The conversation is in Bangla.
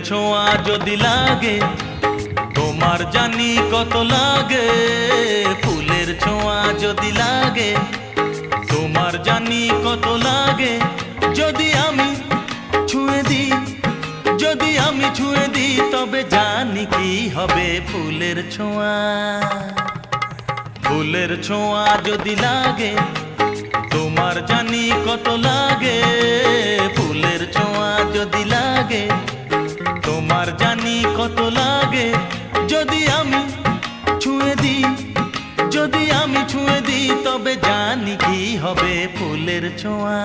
ছোঁয়া যদি লাগে তোমার জানি কত লাগে, ফুলের ছোঁয়া যদি লাগে তোমার জানি কত লাগে। যদি আমি ছুঁয়ে দিই, যদি আমি ছুঁয়ে দিই তবে জানি কি হবে ফুলের ছোঁয়া। ফুলের ছোঁয়া যদি লাগে তোমার জানি কত লাগে, ফুলের ছোঁয়া যদি লাগে তোমার জানি কত লাগে। যদি আমি ছুঁয়ে দিই, যদি আমি ছুঁয়ে দিই তবে জানি কি হবে ফুলের ছোঁয়া।